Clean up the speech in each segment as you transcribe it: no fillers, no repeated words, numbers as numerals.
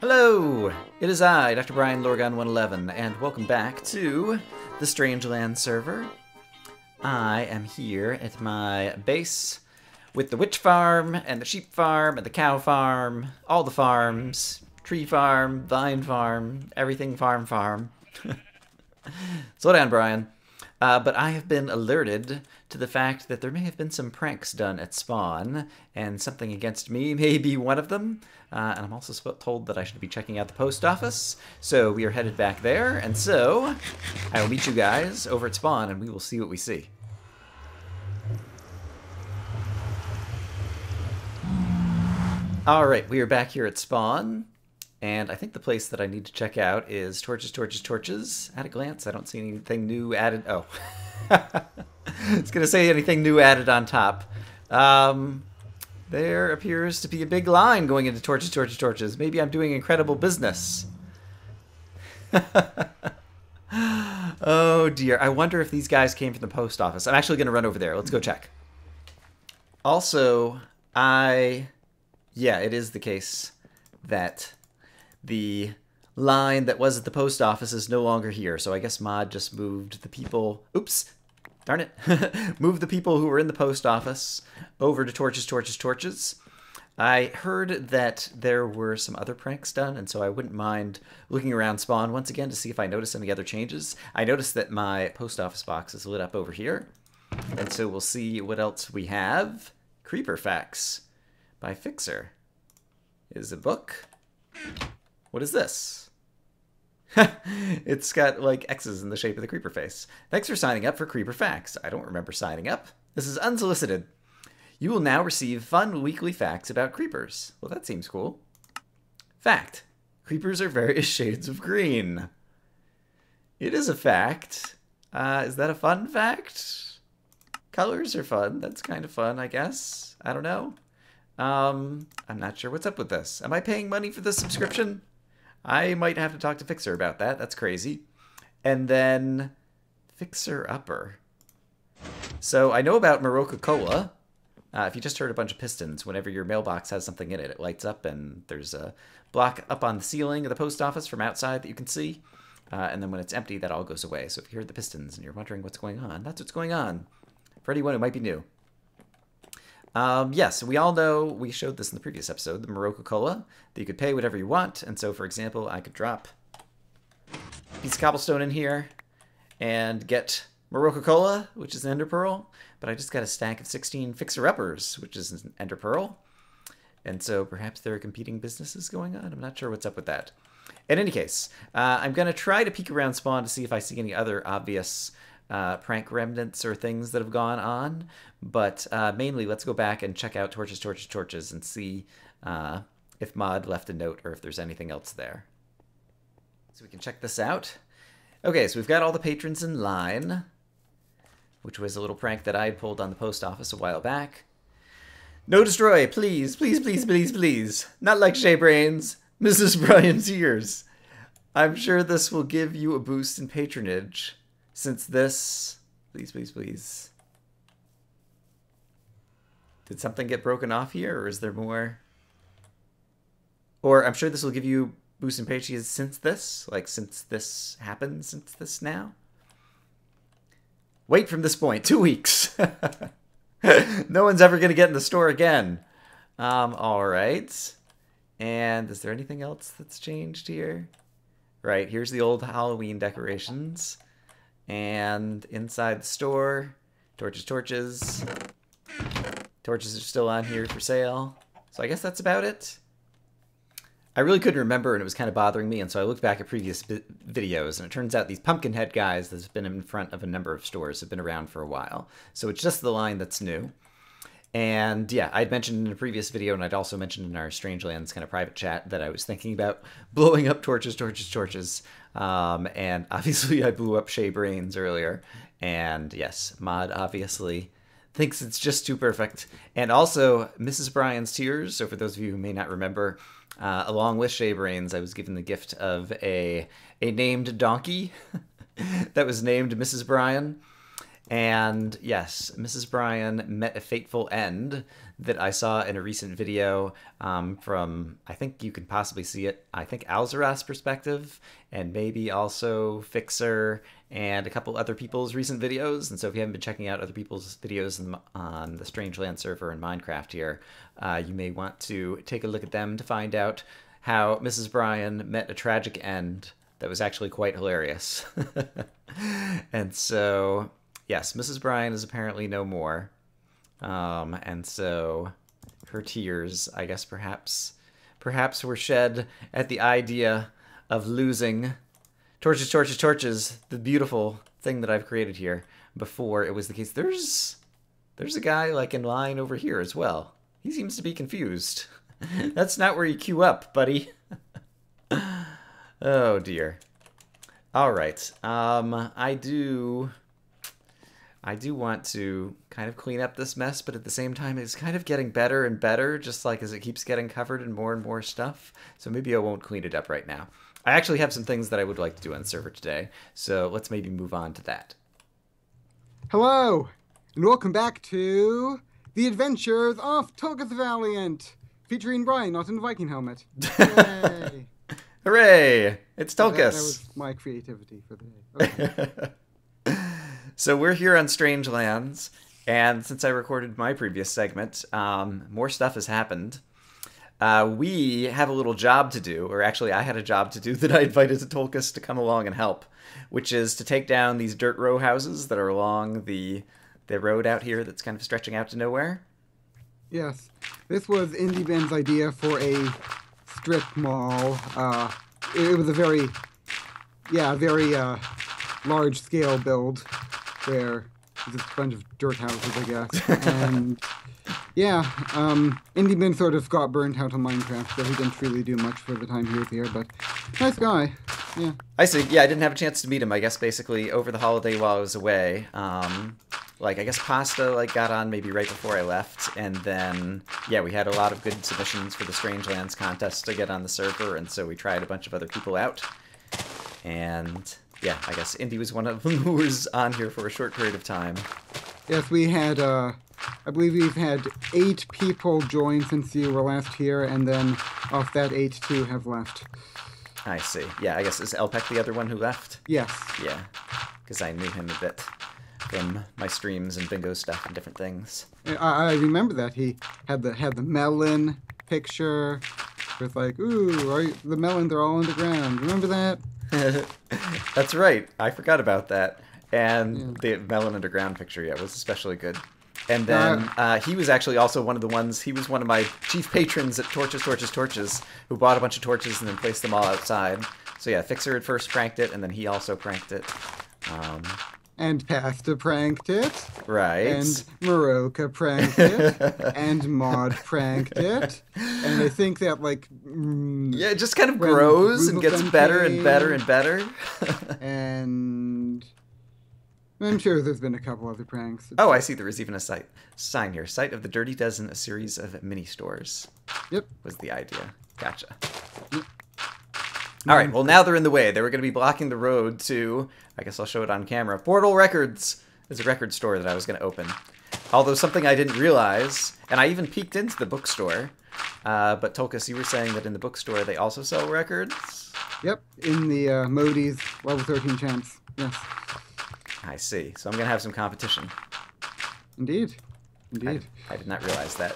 Hello! It is I, Dr. Brian Lorgon111, and welcome back to the Strangelands server. I am here at my base with the witch farm, and the sheep farm, and the cow farm, all the farms, tree farm, vine farm, everything farm. Slow down, Brian. But I have been alerted to the fact that there may have been some pranks done at spawn, and something against me may be one of them. And I'm also told that I should be checking out the post office, so we are headed back there, and so I will meet you guys over at spawn, and we will see what we see. Alright, we are back here at spawn. And I think the place that I need to check out is torches. At a glance, I don't see anything new added. Oh. I was going to say anything new added on top. There appears to be a big line going into torches. Maybe I'm doing incredible business. Oh, dear. I wonder if these guys came from the post office. I'm actually going to run over there. Let's go check. Also, yeah, it is the case that the line that was at the post office is no longer here, so I guess Mod just moved the people... Oops! Darn it. Moved the people who were in the post office over to torches. I heard that there were some other pranks done, and so I wouldn't mind looking around spawn once again to see if I notice any other changes. I noticed that my post office box is lit up over here, and so we'll see what else we have. Creeper Facts by Fixer is a book. What is this? It's got, like, X's in the shape of the creeper face. Thanks for signing up for Creeper Facts. I don't remember signing up. This is unsolicited. You will now receive fun weekly facts about creepers. Well, that seems cool. Fact. Creepers are various shades of green. It is a fact. Is that a fun fact? Colors are fun. That's kind of fun, I guess. I don't know. I'm not sure what's up with this. Am I paying money for this subscription? I might have to talk to Fixer about that. That's crazy. And then Fixer Upper. So I know about Maroka Cola. If you just heard a bunch of pistons, whenever your mailbox has something in it, it lights up, and there's a block up on the ceiling of the post office from outside that you can see. And then when it's empty, that all goes away. So if you heard the pistons and you're wondering what's going on, that's what's going on. For anyone who might be new. Yes, we all know, we showed this in the previous episode, the Maroka Cola, that you could pay whatever you want. And so, for example, I could drop a piece of cobblestone in here and get Maroka Cola, which is an ender pearl. But I just got a stack of 16 fixer-uppers, which is an ender pearl. And so perhaps there are competing businesses going on. I'm not sure what's up with that. In any case, I'm going to try to peek around spawn to see if I see any other obvious prank remnants or things that have gone on, but mainly let's go back and check out torches and see if Mod left a note or if there's anything else there. So we can check this out. Okay, so we've got all the patrons in line, which was a little prank that I had pulled on the post office a while back. No destroy, please. Not like Shea Brains, Mrs. Brian's ears. I'm sure this will give you a boost in patronage. Since this... Please. Did something get broken off here, or is there more? Or I'm sure this will give you boost in patronage since this? Like, since this happened? Since this now? Wait from this point. 2 weeks. No one's ever going to get in the store again. Alright. And is there anything else that's changed here? Right, here's the old Halloween decorations. And inside the store, torches. Torches are still on here for sale. So I guess that's about it. I really couldn't remember, and it was kind of bothering me, and so I looked back at previous videos, and it turns out these Pumpkinhead guys that's been in front of a number of stores have been around for a while. So it's just the line that's new. And yeah, I'd mentioned in a previous video, and I'd also mentioned in our Strangelands kind of private chat that I was thinking about blowing up torches. And obviously I blew up Shea Brains earlier. And yes, Mod obviously thinks it's just too perfect. And also Mrs. Brian's Tears. So for those of you who may not remember, along with Shea Brains, I was given the gift of a named donkey that was named Mrs. Brian. And yes, Mrs. Bryan met a fateful end. that I saw in a recent video from, I think you can possibly see it, I think Alzaras' perspective, and maybe also Fixer and a couple other people's recent videos. And so if you haven't been checking out other people's videos on the Strangelands server in Minecraft here, you may want to take a look at them to find out how Mrs. Bryan met a tragic end that was actually quite hilarious. And so, yes, Mrs. Bryan is apparently no more. And so her tears, I guess perhaps were shed at the idea of losing Torches, Torches, Torches, the beautiful thing that I've created here, before it was the case. There's a guy like in line over here as well. He seems to be confused. That's not where you queue up, buddy. Oh dear. All right. I do want to kind of clean up this mess, but at the same time, it's kind of getting better and better, just like as it keeps getting covered in more and more stuff. So maybe I won't clean it up right now. I actually have some things that I would like to do on the server today, so let's maybe move on to that. Hello, and welcome back to The Adventures of Tulkas the Valiant, featuring Brian, not in a Viking helmet. Yay! Hooray! It's Tulkas! That was my creativity for the day. Okay. So we're here on Strangelands, and since I recorded my previous segment, more stuff has happened. We have a little job to do, or actually I had a job to do that I invited Tulkas to come along and help, which is to take down these dirt row houses that are along the road out here that's kind of stretching out to nowhere. Yes, this was Indie Ben's idea for a strip mall. It was a very large-scale build where there's a bunch of dirt houses, I guess. And yeah, Indie Ben sort of got burnt out on Minecraft, so he didn't really do much for the time he was here, but nice guy. Yeah. I see. Yeah, I didn't have a chance to meet him, I guess, basically, over the holiday while I was away. Like, I guess Pasta, like, got on maybe right before I left, and then, yeah, we had a lot of good submissions for the Strangelands contest to get on the server, and so we tried a bunch of other people out. And, yeah, I guess Indy was one of them who was on here for a short period of time. Yes, we had, I believe we've had 8 people join since you were last here, and then off that 8, 2 have left. I see. Yeah, I guess, is Elpec the other one who left? Yes. Yeah, because I knew him a bit from my streams and bingo stuff and different things. I remember that. He had the melon picture with like, ooh, the melons are all underground. Remember that? That's right. I forgot about that. And the melon underground picture, yeah, was especially good. And then he was actually also one of the ones, he was one of my chief patrons at Torches, Torches, Torches, who bought a bunch of torches and then placed them all outside. So yeah, Fixer had first pranked it, and then he also pranked it. And Pasta pranked it. Right. And Maroka pranked it. And Maud pranked it. And I think that, like... yeah, it just kind of grows and gets better and better and better. And... I'm sure there's been a couple other pranks. Oh, I see. There was even a sign here. Site of the Dirty Dozen, a series of mini-stores. Yep. Was the idea. Gotcha. Yep. All right, well, now they're in the way. They were going to be blocking the road to, I guess I'll show it on camera, Portal Records is a record store that I was going to open. Although something I didn't realize, and I even peeked into the bookstore, but Tulkas, you were saying that in the bookstore they also sell records? Yep, in the Modi's level 13 champs, yes. I see. So I'm going to have some competition. Indeed. Indeed. I did not realize that.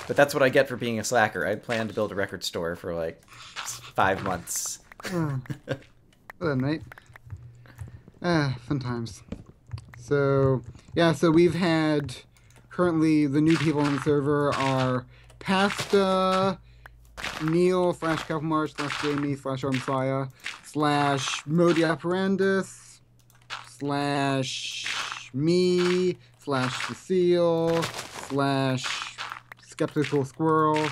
But that's what I get for being a slacker. I planned to build a record store for like 5 months. Well then, mate. Fun times. So, yeah, so we've had, currently the new people on the server are Pasta, Neil, /Calmarch, /Jamie, /Armfire, /Modi Operandus, /me, /Cecile, /Skeptical Squirrel.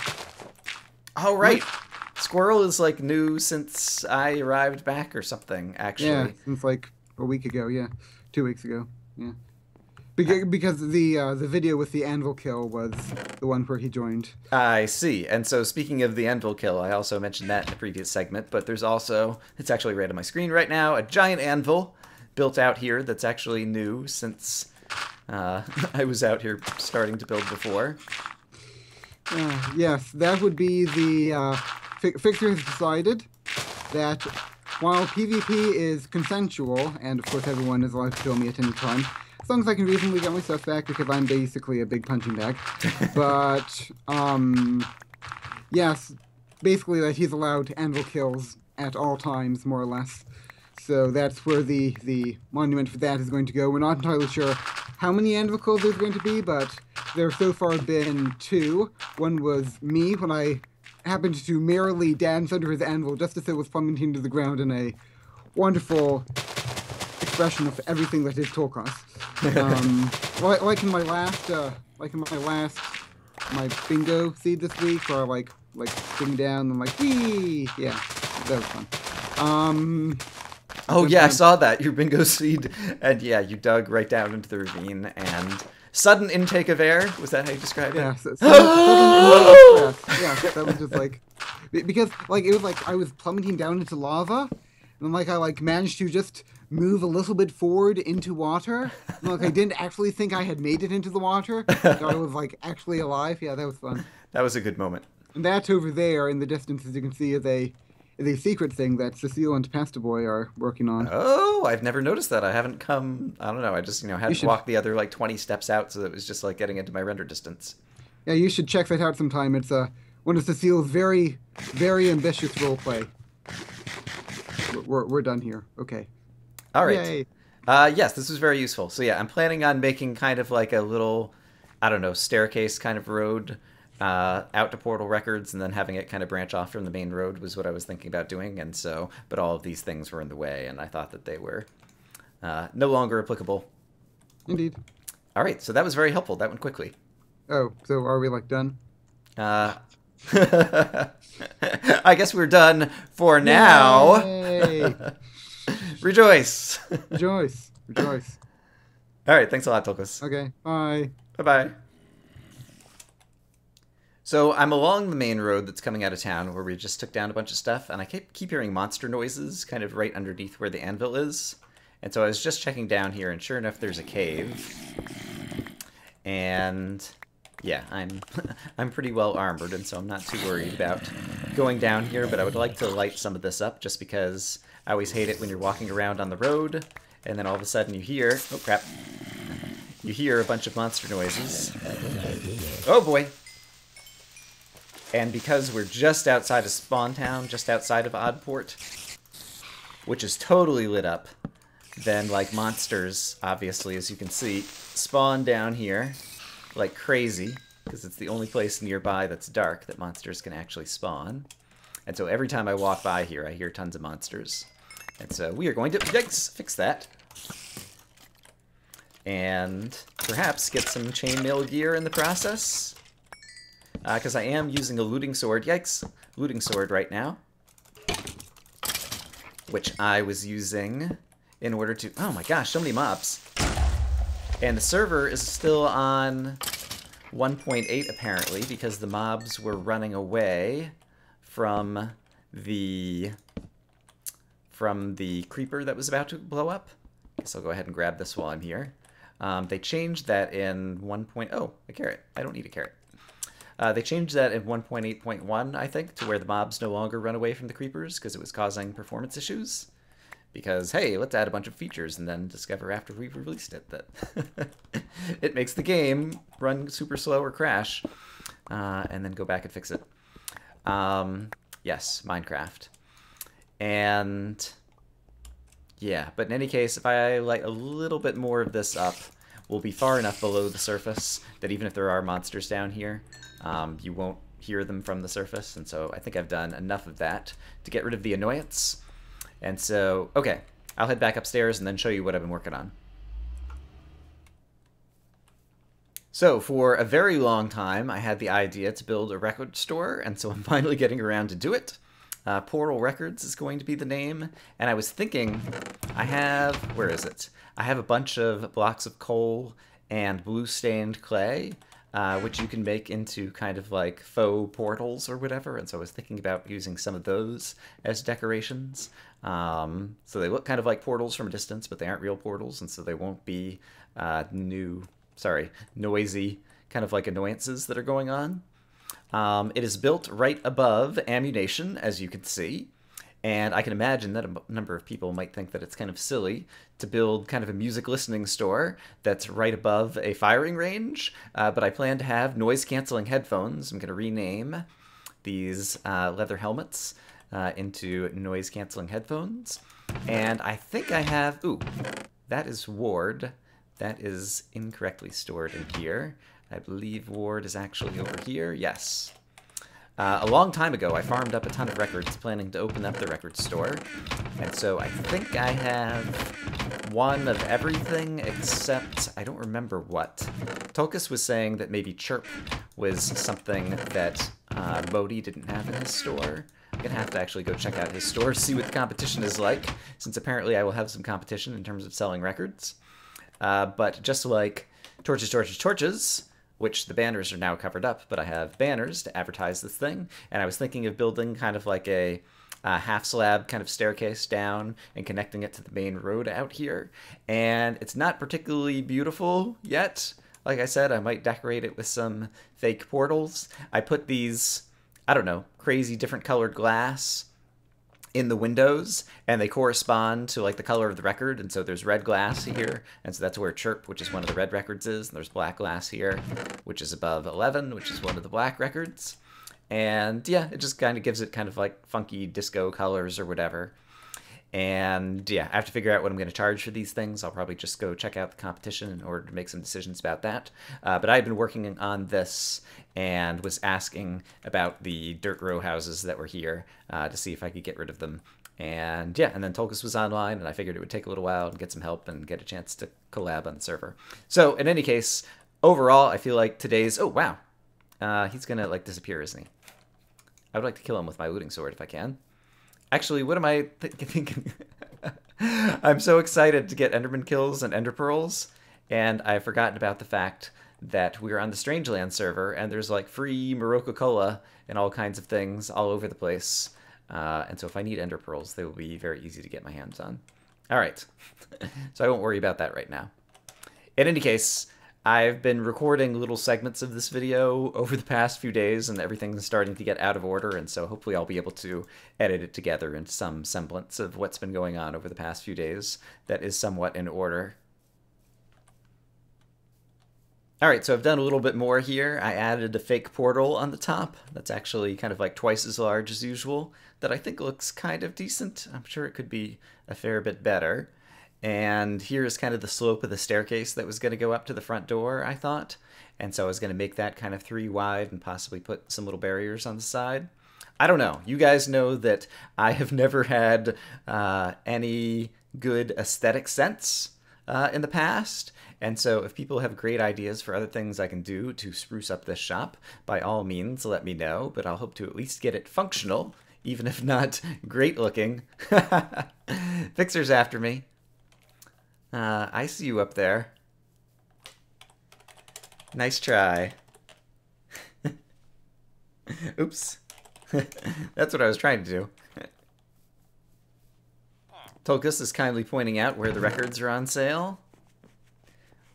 Oh, right. Squirrel is, like, new since I arrived back or something, actually. Yeah, since, like, a week ago, yeah. 2 weeks ago, yeah. Because the video with the anvil kill was the one where he joined. I see. And so speaking of the anvil kill, I also mentioned that in the previous segment, but there's also, it's actually right on my screen right now, a giant anvil built out here that's actually new since I was out here starting to build before. Yes, that would be the Fixer has decided that while PvP is consensual, and of course everyone is allowed to kill me at any time, as long as I can reasonably get my stuff back because I'm basically a big punching bag. But, yes, basically that he's allowed anvil kills at all times, more or less. So that's where the monument for that is going to go. We're not entirely sure how many anvil kills there's going to be, but there have so far been 2. One was me when I happened to merrily dance under his anvil just as it was plummeting to the ground in a wonderful expression of everything that is Tulkas. Like in my bingo seed this week, or like sitting down and like wee, yeah, that was fun. Oh yeah, I saw that, your bingo seed, and yeah, you dug right down into the ravine, and sudden intake of air, was that how you described it? Yeah, sudden intake of breath. Yeah, that was just like, because like it was like I was plummeting down into lava, and like I like managed to just move a little bit forward into water. And, like I didn't actually think I had made it into the water, so I was like actually alive. Yeah, that was fun. That was a good moment. And that over there in the distance, as you can see, is a secret thing that Cecile and Pasta Boy are working on. Oh, I've never noticed that. I haven't come, I don't know, I just, had to walk the other, like, 20 steps out, so it was just, like, getting into my render distance. Yeah, you should check that out sometime. It's one of Cecile's very, very ambitious roleplay. We're done here. Okay. All right. Yay. Yes, this was very useful. So, yeah, I'm planning on making kind of like a little, I don't know, staircase kind of road out to Portal Records, and then having it kind of branch off from the main road was what I was thinking about doing. And so, but all of these things were in the way, and I thought that they were no longer applicable. Indeed. All right, so that was very helpful. That went quickly. Oh, so are we like done? I guess we're done for now. Yay. Rejoice. Rejoice. Rejoice. All right, thanks a lot, Tulkas. Okay, bye. Bye-bye. So I'm along the main road that's coming out of town where we just took down a bunch of stuff, and I keep hearing monster noises kind of right underneath where the anvil is. And so I was just checking down here, and sure enough, there's a cave. And yeah, I'm pretty well armored, and so I'm not too worried about going down here, but I would like to light some of this up just because I always hate it when you're walking around on the road, and then all of a sudden you hear, oh crap, you hear a bunch of monster noises. Oh boy! And because we're just outside of Spawn Town, just outside of Oddport, which is totally lit up, then, like, monsters, obviously, as you can see, spawn down here like crazy, because it's the only place nearby that's dark that monsters can actually spawn. And so every time I walk by here, I hear tons of monsters. And so we are going to, yikes, fix that. And perhaps get some chainmail gear in the process. Because I am using a looting sword, yikes, looting sword right now. Which I was using in order to, oh my gosh, so many mobs. And the server is still on 1.8 apparently, because the mobs were running away from the creeper that was about to blow up. Guess I'll go ahead and grab this while I'm here. They changed that in 1. Oh, a carrot. I don't need a carrot. They changed that in 1.8.1, I think, to where the mobs no longer run away from the creepers because it was causing performance issues. Because, hey, let's add a bunch of features and then discover after we've released it that it makes the game run super slow or crash, and then go back and fix it. Yes, Minecraft. And yeah, but in any case, if I light a little bit more of this up, we'll be far enough below the surface that even if there are monsters down here, you won't hear them from the surface. And so I think I've done enough of that to get rid of the annoyance. And so, okay, I'll head back upstairs and then show you what I've been working on. So, for a very long time, I had the idea to build a record store, and so I'm finally getting around to do it. Portal Records is going to be the name, and I was thinking, I have, where is it? I have a bunch of blocks of coal and blue-stained clay. which you can make into kind of like faux portals or whatever. And so I was thinking about using some of those as decorations. So they look kind of like portals from a distance, but they aren't real portals, and so they won't be noisy kind of like annoyances that are going on. It is built right above ammunition, as you can see. And I can imagine that a number of people might think that it's kind of silly to build kind of a music listening store that's right above a firing range. But I plan to have noise-canceling headphones. I'm going to rename these leather helmets into noise-canceling headphones. And I think I have... Ooh, that is Ward. That is incorrectly stored in here. I believe Ward is actually over here. Yes. A long time ago, I farmed up a ton of records, planning to open up the record store. And so I think I have one of everything except I don't remember what. Tulkas was saying that maybe Chirp was something that Modi didn't have in his store. I'm going to have to actually go check out his store to see what the competition is like, since apparently I will have some competition in terms of selling records. But just like Torches, Torches, Torches, which the banners are now covered up, but I have banners to advertise this thing, and I was thinking of building kind of like a half slab kind of staircase down and connecting it to the main road out here, and it's not particularly beautiful yet. Like I said, I might decorate it with some fake portals. I put these, I don't know, crazy different colored glass in the windows, and they correspond to like the color of the record, and so there's red glass here, and so that's where Chirp, which is one of the red records, is, and there's black glass here, which is above 11, which is one of the black records. And yeah, it just kind of gives it kind of like funky disco colors or whatever. And yeah, I have to figure out what I'm going to charge for these things. I'll probably just go check out the competition in order to make some decisions about that. But I've been working on this and was asking about the dirt row houses that were here to see if I could get rid of them. And yeah, and then Tulkas was online, and I figured it would take a little while to get some help and get a chance to collab on the server. So in any case, overall, I feel like today's... Oh, wow. He's going to like disappear, isn't he? I would like to kill him with my looting sword if I can. Actually, what am I thinking? I'm so excited to get Enderman kills and Ender Pearls, and I've forgotten about the fact that we're on the Strangelands server, and there's like free Morocco Cola and all kinds of things all over the place. And so if I need Ender Pearls, they will be very easy to get my hands on. All right, so I won't worry about that right now. In any case, I've been recording little segments of this video over the past few days, and everything's starting to get out of order, and so hopefully I'll be able to edit it together into some semblance of what's been going on over the past few days that is somewhat in order. Alright, so I've done a little bit more here. I added a fake portal on the top that's actually kind of like twice as large as usual, that I think looks kind of decent. I'm sure it could be a fair bit better. And here's kind of the slope of the staircase that was going to go up to the front door, I thought. And so I was going to make that kind of 3 wide and possibly put some little barriers on the side. I don't know. You guys know that I have never had any good aesthetic sense in the past. And so if people have great ideas for other things I can do to spruce up this shop, by all means, let me know. But I'll hope to at least get it functional, even if not great looking. Fixer's after me. I see you up there. Nice try. Oops. That's what I was trying to do. Tulkas is kindly pointing out where the records are on sale.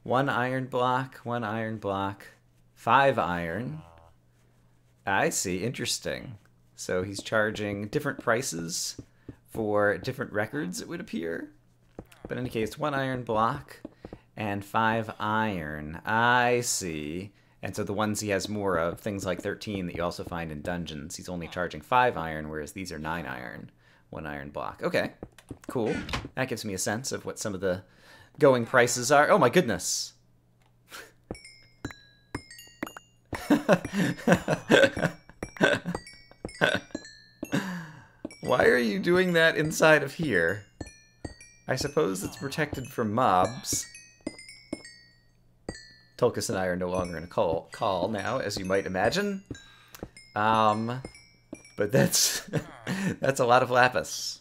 1 iron block, 1 iron block, 5 iron. I see, interesting. So he's charging different prices for different records, it would appear. But in any case, 1 iron block and 5 iron. I see. And so the ones he has more of, things like 13 that you also find in dungeons, he's only charging 5 iron, whereas these are 9 iron, 1 iron block. Okay, cool. That gives me a sense of what some of the going prices are. Oh my goodness. Why are you doing that inside of here? I suppose it's protected from mobs. Tulkas and I are no longer in a call now, as you might imagine. But that's that's a lot of lapis.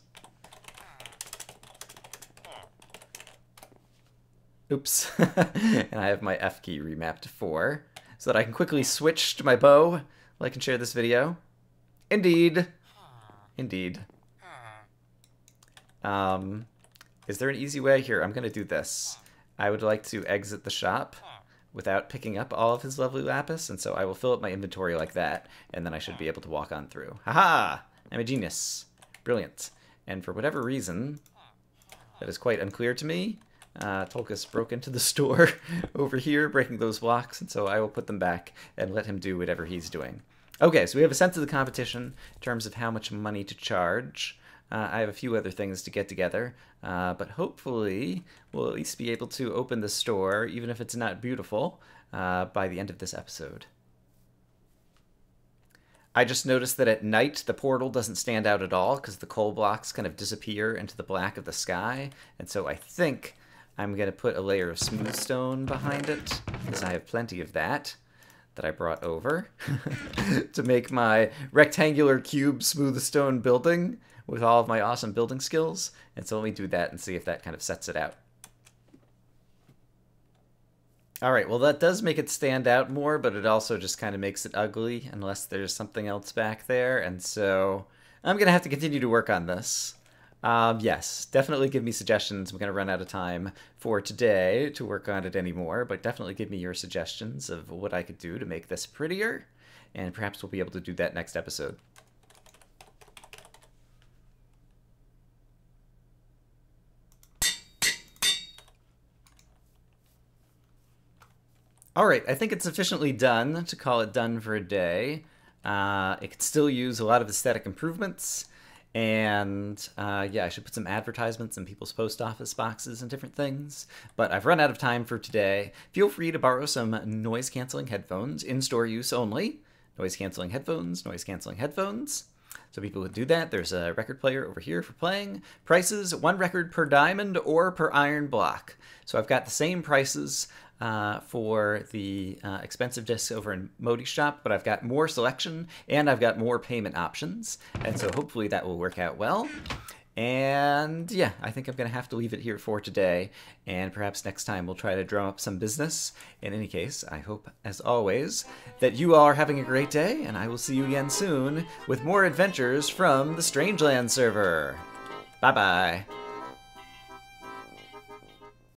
Oops. And I have my F key remapped to 4. so that I can quickly switch to my bow, like and share this video. Indeed. Indeed. Is there an easy way? Here, I'm going to do this. I would like to exit the shop without picking up all of his lovely lapis, and so I will fill up my inventory like that, and then I should be able to walk on through. Haha! I'm a genius. Brilliant. And for whatever reason, that is quite unclear to me, Tulkas broke into the store over here, breaking those blocks, and so I will put them back and let him do whatever he's doing. Okay, so we have a sense of the competition in terms of how much money to charge. I have a few other things to get together, but hopefully we'll at least be able to open the store, even if it's not beautiful, by the end of this episode. I just noticed that at night the portal doesn't stand out at all because the coal blocks kind of disappear into the black of the sky, and so I think I'm going to put a layer of smooth stone behind it, because I have plenty of that I brought over to make my rectangular cube smooth stone building with all of my awesome building skills. And so let me do that and see if that kind of sets it out. All right, well, that does make it stand out more, but it also just kind of makes it ugly unless there's something else back there. And so I'm going to have to continue to work on this. Yes, definitely give me suggestions. I'm going to run out of time for today to work on it anymore, but definitely give me your suggestions of what I could do to make this prettier, and perhaps we'll be able to do that next episode. Alright, I think it's sufficiently done to call it done for a day. It could still use a lot of aesthetic improvements. And yeah, I should put some advertisements in people's post office boxes and different things. But I've run out of time for today. Feel free to borrow some noise-canceling headphones, in-store use only. Noise-canceling headphones, noise-canceling headphones. So people can do that. There's a record player over here for playing. Prices, 1 record per diamond or per iron block. So I've got the same prices for the expensive discs over in Modi's shop, but I've got more selection and I've got more payment options, and so hopefully that will work out well. And yeah, I think I'm gonna have to leave it here for today, and perhaps next time we'll try to drum up some business. In any case, I hope, as always, that you all are having a great day, and I will see you again soon with more adventures from the Strangelands server. Bye bye.